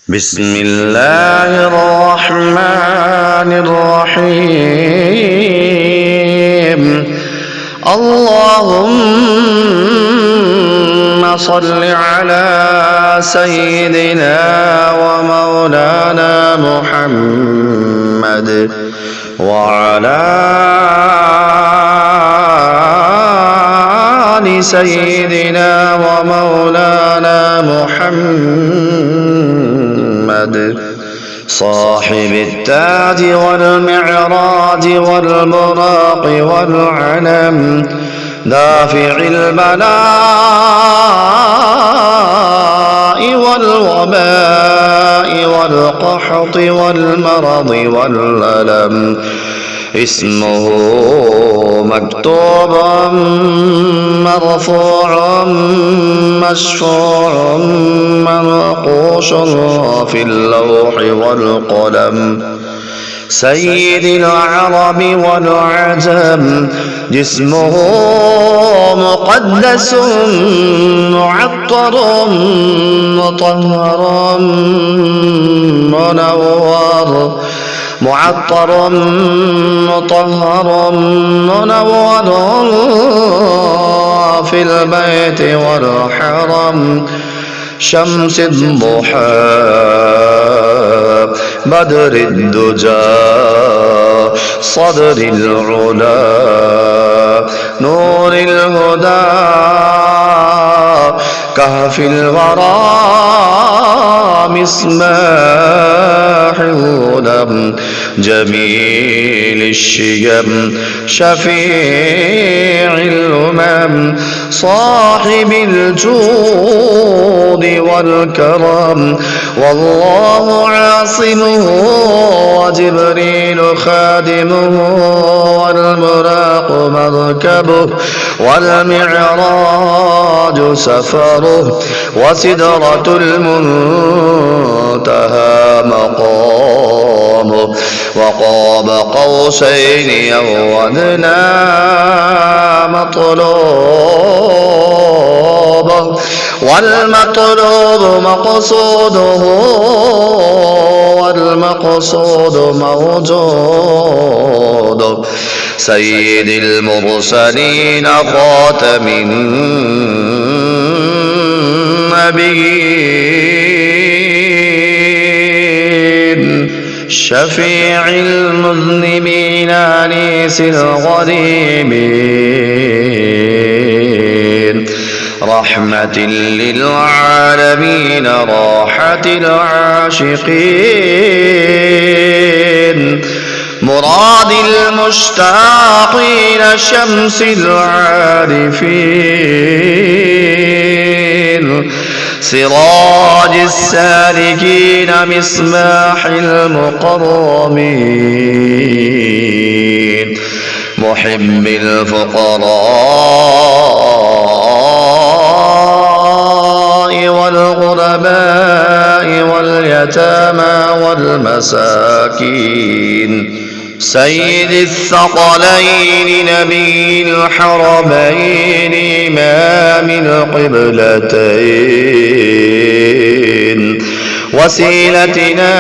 بسم الله الرحمن الرحيم. اللهم صل على سيدنا ومولانا محمد وعلى آل سيدنا ومولانا محمد صاحب التاج والمعراج والبراق والعلم، دافع البلاء والوباء والقحط والمرض والألم. اسمه مكتوب مرفوع مشفوع منقوش في اللوح والقلم. سيد العرب والعجم، جسمه مقدس معطر مطهر منور، معطر مطهر منور في البيت والحرم. شمس الضحى بدر الدجى صدر العلا نور الهدى كهف الورى مصباح الظلم. جميل الشيم شفيع الأمم، صاحب الجود والكرم. والله عاصمه وجبريل خادمه والبراق مركبه والمعراج سفره وسدرة المنتهى مقامه. وقاب قوسين أو أدنى مطلوبه، والمطلوب مقصوده والمقصود موجود. سيد المرسلين خاتم النبيين، شفيع المذنبين أنيس الغريبين. رحمة للعالمين راحة العاشقين. مراد المشتاقين شمس العارفين. سراج السالكين مصباح المقربين. محب الفقراء والغرباء واليتامى والمساكين. سيد الثقلين نبي الحرمين إمام القبلتين. وسيلتنا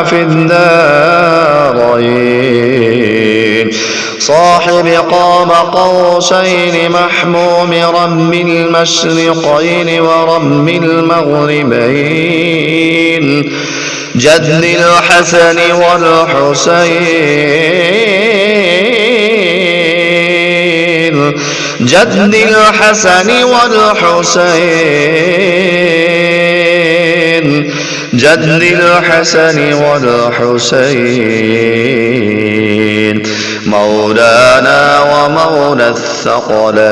في الدارين. صاحب قاب قوسين محموم رب المشرقين ورب المغربين. جد الحسن والحسين. جد الحسن والحسين. جد الحسن والحسين. مولانا ومولى الثقلين.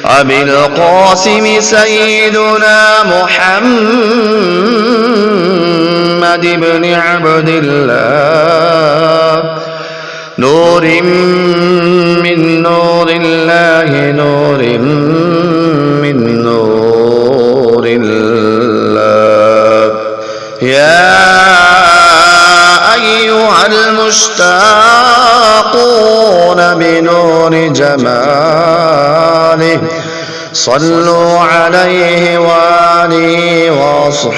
أبي القاسم سيدنا محمد بن عبد الله، نور من نور الله، نور من نور الله. يا أيها المشتاقون بنور جماله صلوا عليه وآله وأصحابه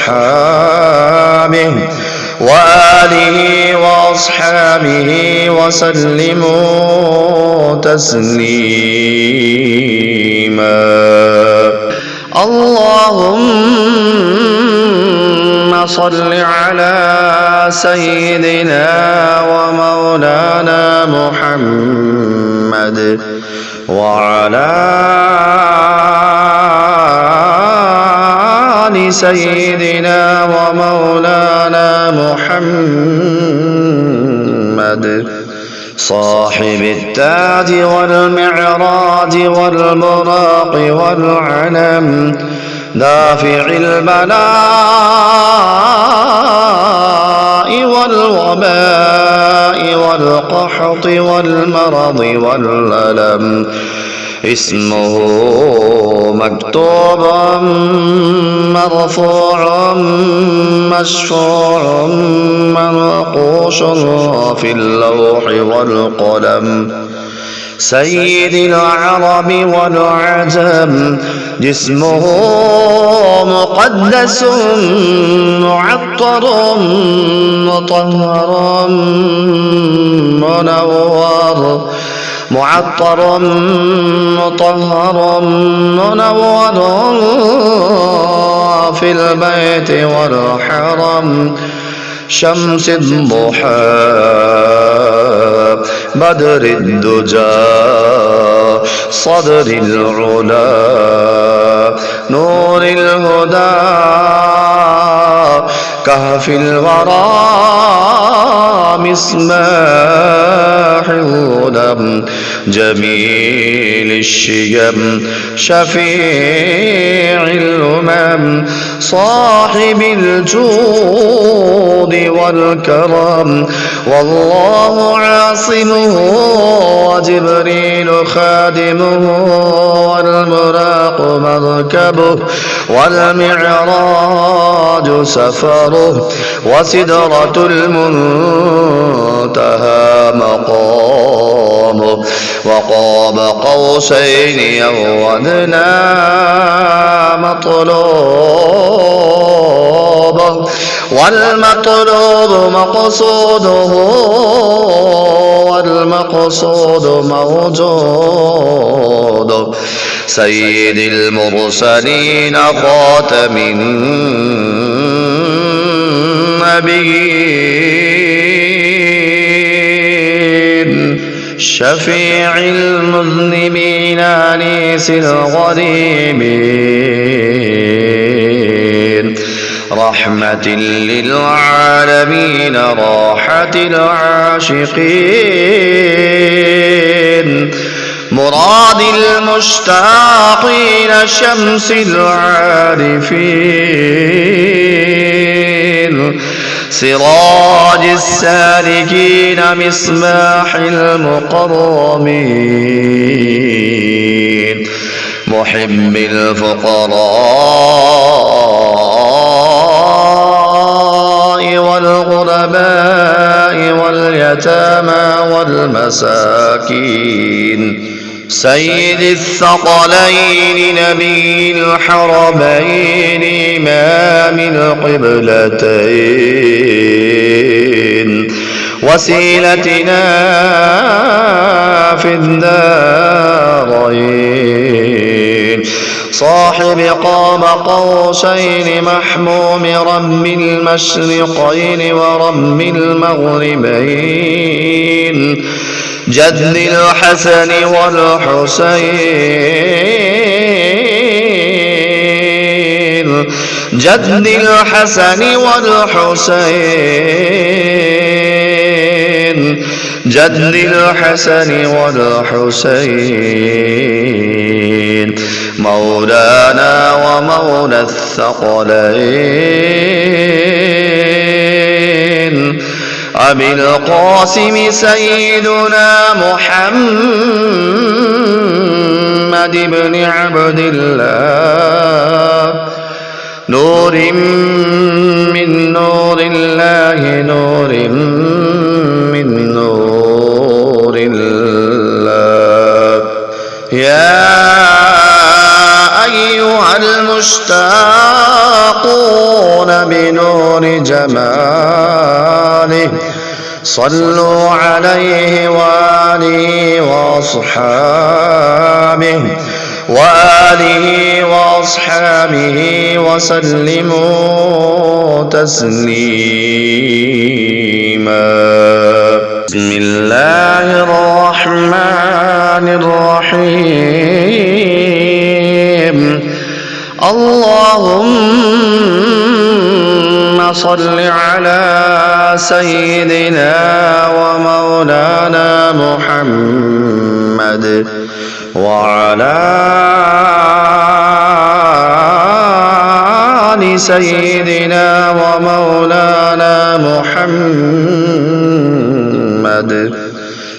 وسلموا تسليما. اللهم صل على سيدنا ومولانا محمد وعلى آل سيدنا ومولانا محمد صاحب التاج والمعراج والبراق والعلم دافع البلاء والوباء والقحط والمرض والألم، اسمه مكتوب مرفوع مشفوع منقوش في اللوح والقلم، سيد العرب والعجم، جسمه مقدس معطر مطهر منور، معطر مطهر منور في البيت والحرم، شمس الضحى بدر الدجى صدر العلا نور الهدى، كهف الورى مصباح الظلم، جميل الشيم شفيع الأمم، صاحب الجود والكرم، والله عاصمه وجبريل خادمه، والبراق مركبه والمعراج سفره، وسدرة المنتهى مقامه، وقاب قوسين أو أدنى مطلوبه، والمطلوب مقصوده والمقصود موجود، سيد المرسلين خاتم النبيين، شفيع المذنبين أنيس الغريبين، رحمة للعالمين راحة العاشقين، مراد المشتاقين شمس العارفين، سراج السالكين مصباح المقربين، محب الفقراء والغرباء واليتامى والمساكين، سيد الثقلين نبي الحرمين إمام القبلتين، وسيلتنا في الدارين، صاحب قاب قوسين محموم رب المشرقين ورب المغربين، جد الحسن والحسين، جد الحسن والحسين، جد الحسن والحسين، مولانا ومولى الثقلين، أبي القاسم سيدنا محمد بن عبد الله، نور من نور الله، نور من نور الله، يا المشتاقون بنور جماله صلوا عليه وآله وأصحابه وسلموا تسليما. بسم الله الرحمن الرحيم. اللهم صل على سيدنا ومولانا محمد وعلى آل سيدنا ومولانا محمد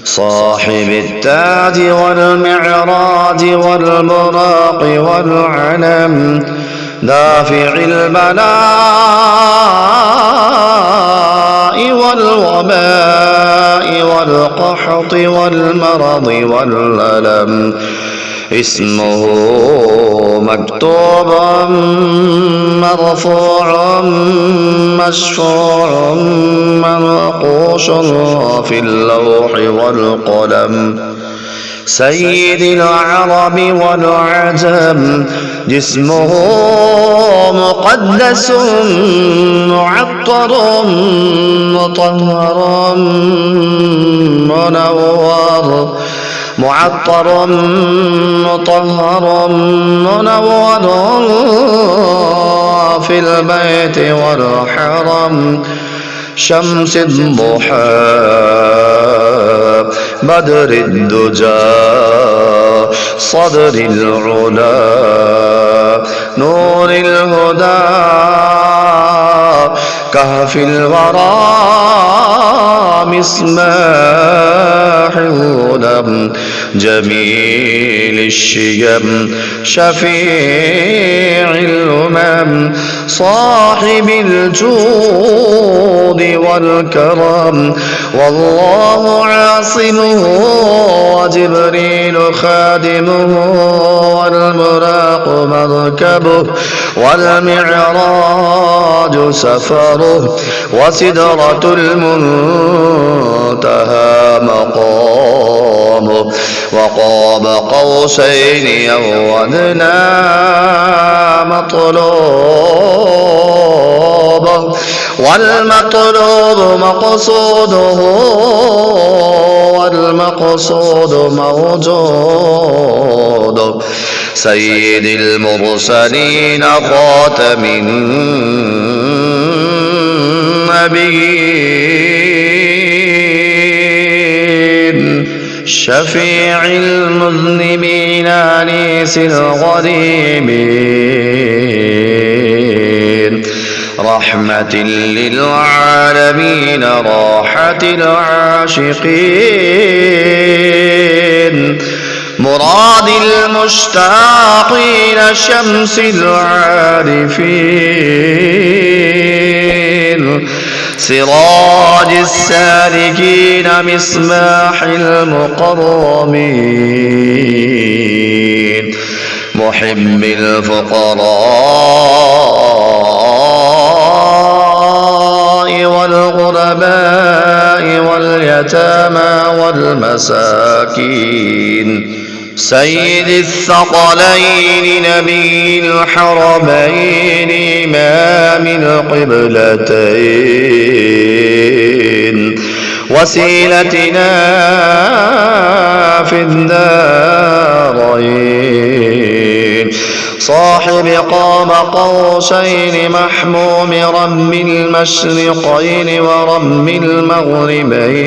صاحب التاج والمعراج والبراق والعلم دافع البلاء والوباء والقحط والمرض والألم اسمه مكتوب مرفوع مشفوع منقوش في اللوح والقلم سيد العرب والعجم جسمه مقدس معطر مطهر منور معطر مطهر منور في البيت والحرم شمس الضحى بدر الدجى صدر العلا نور الهدى كهف الورى مصباح الظلم جميل الشيم شفيع الأمم صاحب الجود والكرم والله عاصمه وجبريل خادمه والبراق مركبه والمعراج سفره وسدرة المنتهى مقامه وقاب قوسين أو أدنى مطلوبه والمطلوب مقصوده والمقصود موجود سيد المرسلين خاتم النبيين شفيع المذنبين أنيس الغريبين رحمة للعالمين راحة العاشقين مراد المشتاقين شمس العارفين سراج السالكين مصباح المقربين محب الفقراء والغرباء واليتامى والمساكين سيد الثقلين نبي الحرمين إمام القبلتين وسيلتنا في الدارين صاحب قاب قوسين محموم رب المشرقين ورب المغربين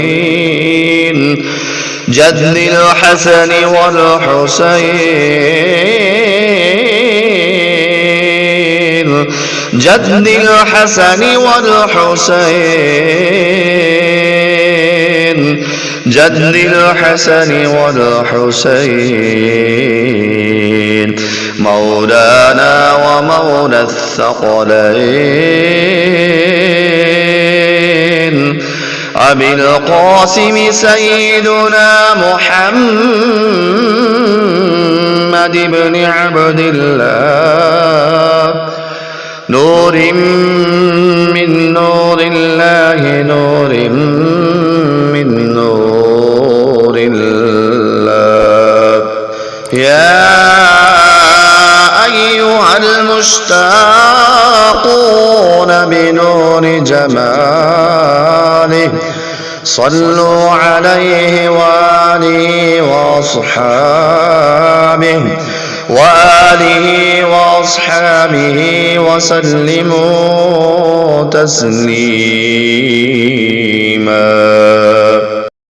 جد الحسن والحسين جد الحسن والحسين جد الحسن والحسين مولانا ومولى الثقلين أبي القاسم سيدنا محمد بن عبد الله نور من نور الله نور من نور الله يا أيها المشتاقون بنور جماله صلوا عليه وآله وأصحابه وسلموا تسليما.